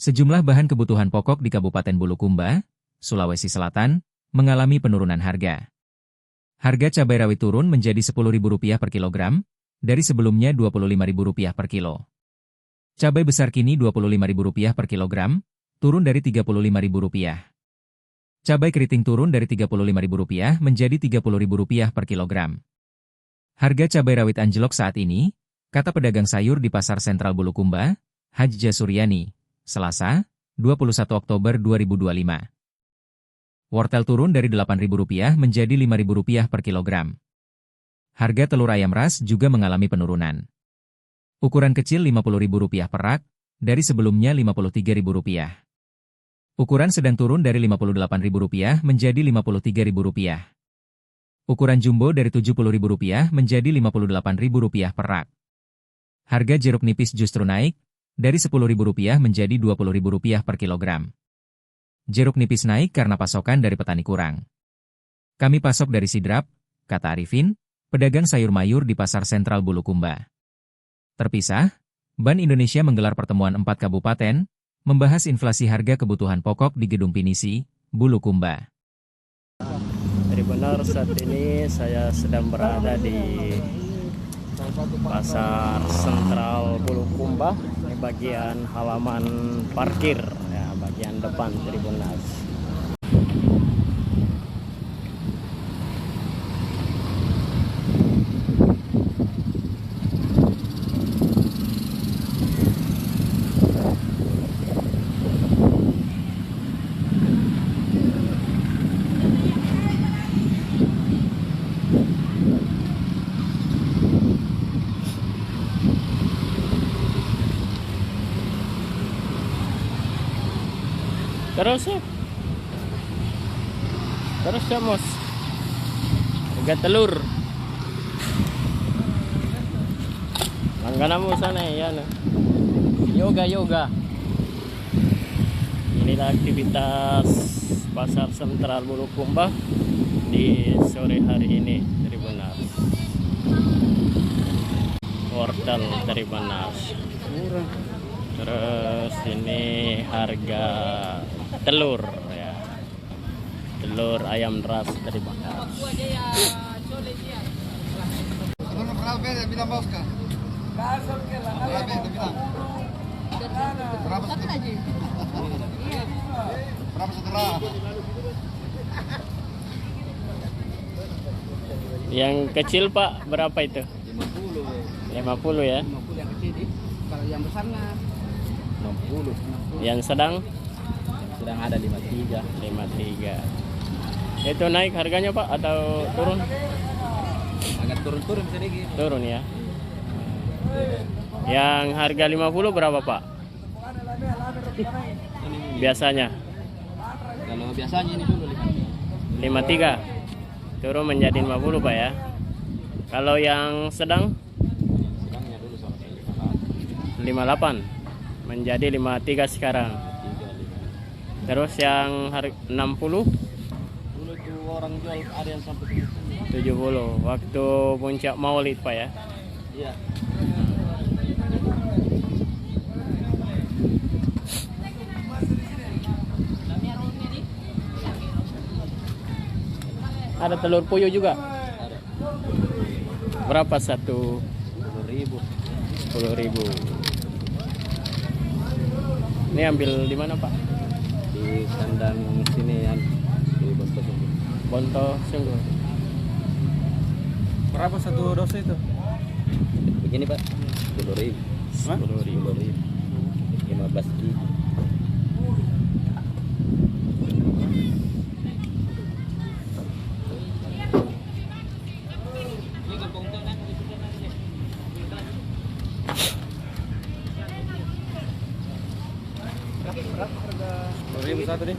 Sejumlah bahan kebutuhan pokok di Kabupaten Bulukumba, Sulawesi Selatan, mengalami penurunan harga. Harga cabai rawit turun menjadi Rp10.000 per kilogram, dari sebelumnya Rp25.000 per kilo. Cabai besar kini Rp25.000 per kilogram, turun dari Rp35.000. Cabai keriting turun dari Rp35.000 menjadi Rp30.000 per kilogram. Harga cabai rawit anjlok saat ini, kata pedagang sayur di Pasar Sentral Bulukumba, Hajja Suryani, Selasa, 21 Oktober 2025. Wortel turun dari Rp8.000 menjadi Rp5.000 per kilogram. Harga telur ayam ras juga mengalami penurunan. Ukuran kecil Rp50.000 per rak, dari sebelumnya Rp53.000. Ukuran sedang turun dari Rp58.000 menjadi Rp53.000. Ukuran jumbo dari Rp70.000 menjadi Rp58.000 per rak. Harga jeruk nipis justru naik, dari Rp10.000 menjadi Rp20.000 per kilogram. Jeruk nipis naik karena pasokan dari petani kurang. Kami pasok dari Sidrap, kata Arifin, pedagang sayur mayur di Pasar Sentral Bulukumba. Terpisah, Bank Indonesia menggelar pertemuan 4 kabupaten, membahas inflasi harga kebutuhan pokok di Gedung Pinisi, Bulukumba. Jadi benar saat ini saya sedang berada di Pasar Sentral Bulukumba, di bagian halaman parkir, ya, bagian depan Tribunnas. Terus ya Mos, harga telur langganan mo sana yan. Yoga inilah aktivitas Pasar Sentral Bulukumba di sore hari ini. Tribunnas wortel Tribunnas murah. Terus ini harga telur, ya, telur ayam ras Tribunnas. Yang kecil Pak berapa itu? 50 ya. 50 yang kecil. Kalau yang besarnya 60. Yang sedang? yang sedang ada 53. 53. Itu naik harganya Pak atau turun? Agak turun sedikit. Turun ya. Yang harga 50 berapa Pak? Biasanya? Kalau biasanya ini dulu 53. Turun menjadi 50 Pak ya. Kalau yang sedang? sedangnya dulu sama 58 menjadi 53 sekarang. Terus yang harga 60? dulu itu orang jual ada yang sampai 70 waktu puncak Maulid Pak ya. Iya. Ada telur puyuh juga. Ada Berapa satu? 10.000. 10.000. Ini ambil di mana Pak? Di kandang sini yang di Bontos. Bonto Sungguh. Berapa satu dosis itu? Begini Pak, 10.000. 10.000. 15.000. Berapa harga? 10.000 satu deh.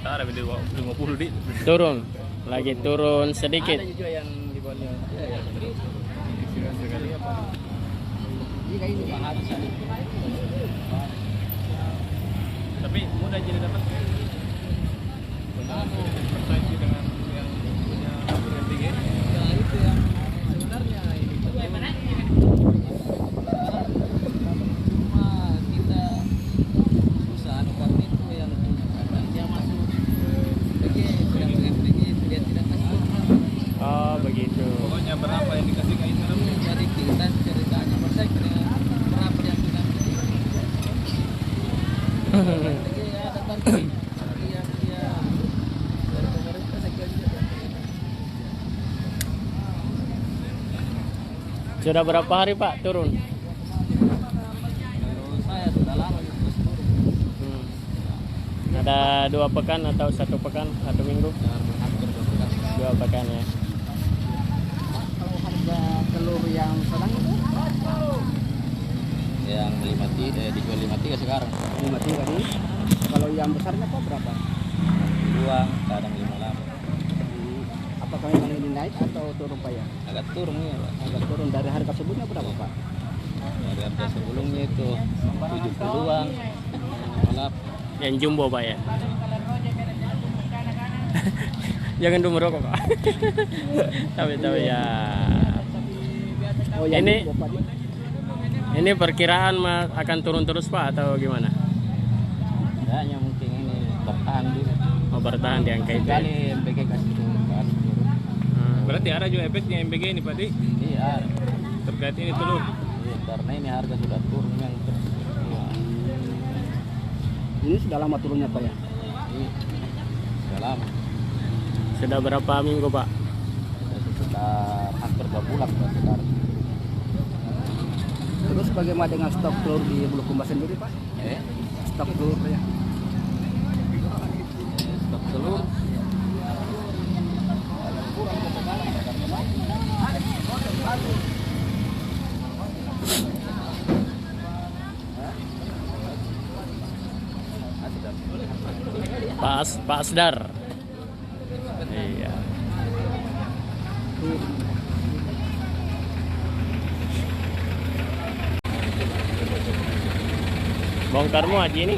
Ada video 50 di. Turun. Lagi turun sedikit. Ada juga yang di bawahnya. Sekali apa? Jika ini Pak habis. Tapi mudah jadi dapat. Persaingan dengan yang punya harga tinggi. Ya itu yang sebenarnya ini. Sudah berapa hari Pak turun? Kalau saya sudah lama terus turun. Ada 2 pekan atau 1 pekan, 1 minggu? Hampir 2 bulan. 2 pekan ya. Kalau harga telur yang sedang itu Yang dijual 53 sekarang. 53 nih. Kalau yang besarnya Pak berapa? 2, kadang 58. Apakah memang ini naik atau turun Pak ya? Agak turun nih, Pak. Agak turun dari harga sebelumnya berapa Pak? Dari harga sebelumnya itu 70-an. Malah Yang jumbo Pak ya. Jangan dulu merokok Pak. Tapi ya. Oh, yang Ini jumbo, Pak, ini perkiraan akan turun terus Pak atau gimana? kayaknya mungkin ini bertahan dulu. Oh, bertahan di angka itu. Kali MPG kasih turun. Berarti ada juga efeknya MBG ini Pak Di, Iya, terkait ini telur. iya, karena ini harga sudah turun yang Ini sudah lama turunnya Pak ya? sudah lama. Sudah berapa minggu Pak? Sudah hampir 2 bulan Pak, sekarang. Terus bagaimana dengan stok telur di Bulukumba sendiri Pak? Stok telur ya? Stok telur Pak Asdar. Iya. Bongkar muat ini.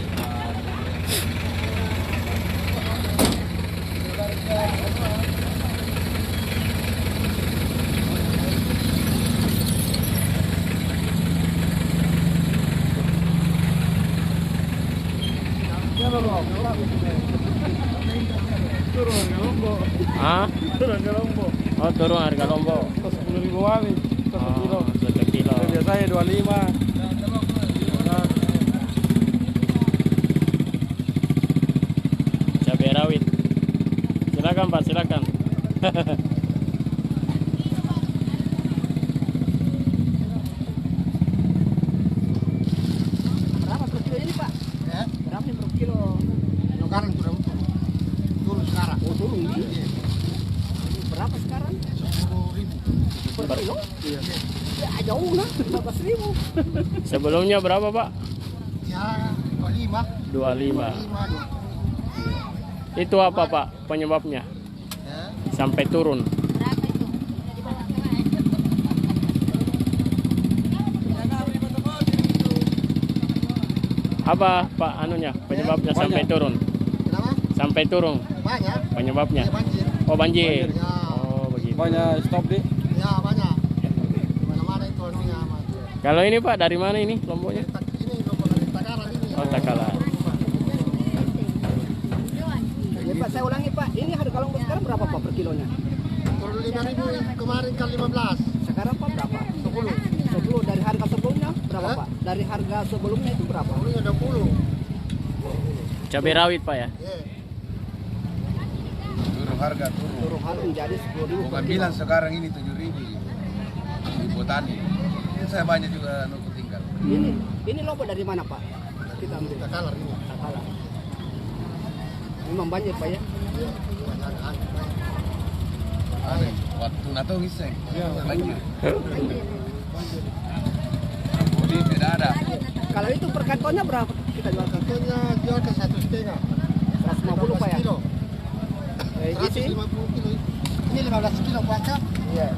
Hah? Turun ke Lombok. Oh, turun harga lombok. 10.000 kali 1 kilo. 1 kilo. Biasanya 25. Cabai rawit. Silakan Pak, silakan. Berapa per kilo ini Pak? Ya, Berapa nih per kilo? sekarang sudah turun sekarang. Oh turun nih. Berapa sekarang? 10.000. Per kilo? Iya. Ya jauh lah, 15.000. Sebelumnya berapa Pak? Ya, 25. 25. 25. Itu apa Pak penyebabnya Ya, sampai turun? Apa Pak anunya penyebabnya sampai turun? kenapa? Sampai turun Banyak. penyebabnya? Ya, banjir. Oh, banjir. Ya, Oh, begitu. Banyak stop Di. ya banyak. Mana-mana itu anunya. Mas. Kalau ini Pak dari mana ini lomboknya? Ini lombok dari Takaran ini. Oh, Takalar. Ya Pak, saya ulangi Pak. Ini harga lombok sekarang berapa Pak per kilonya? Turun 5.000 kemarin kan 15. Sekarang Pak berapa? 10. 10 dari harga sebelumnya berapa Hah? Pak? Dari harga sebelumnya itu berapa? Turunnya 20. Cabai rawit Pak ya? Ya. Turun harga turun. Turun harga menjadi 10.000 Bukan per kilo. bilang sekarang ini 7.000 di Botani. Ini saya banyak juga nuku tinggal. Ini lombok dari mana Pak? Kita ambil Takalar ini. Takalar. Memang banyak Pak ya? Ya, banyak. Aneh, waktu nato ngiseng. Banjir. Jadi tidak ada. Kalau itu per kantonnya berapa kita jual? Contohnya jual ke 1,5. 150 Pak ya? kilo. Di sini 150 kilo. Ini 15 kilo kuacap. iya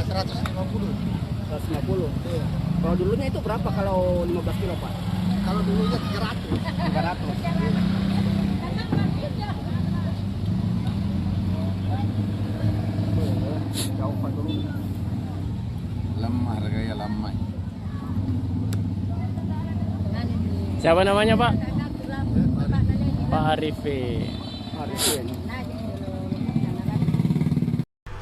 150. 150. Iya. Kalau dulunya itu berapa kalau 15 kilo Pak? Kalau dulunya 300. 300. Jauh Pak dulu. Lemah harganya lemah. Siapa namanya Pak? Pak Arifin. Arifin.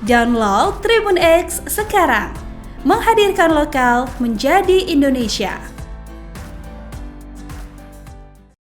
Download Tribun X sekarang, menghadirkan lokal menjadi Indonesia.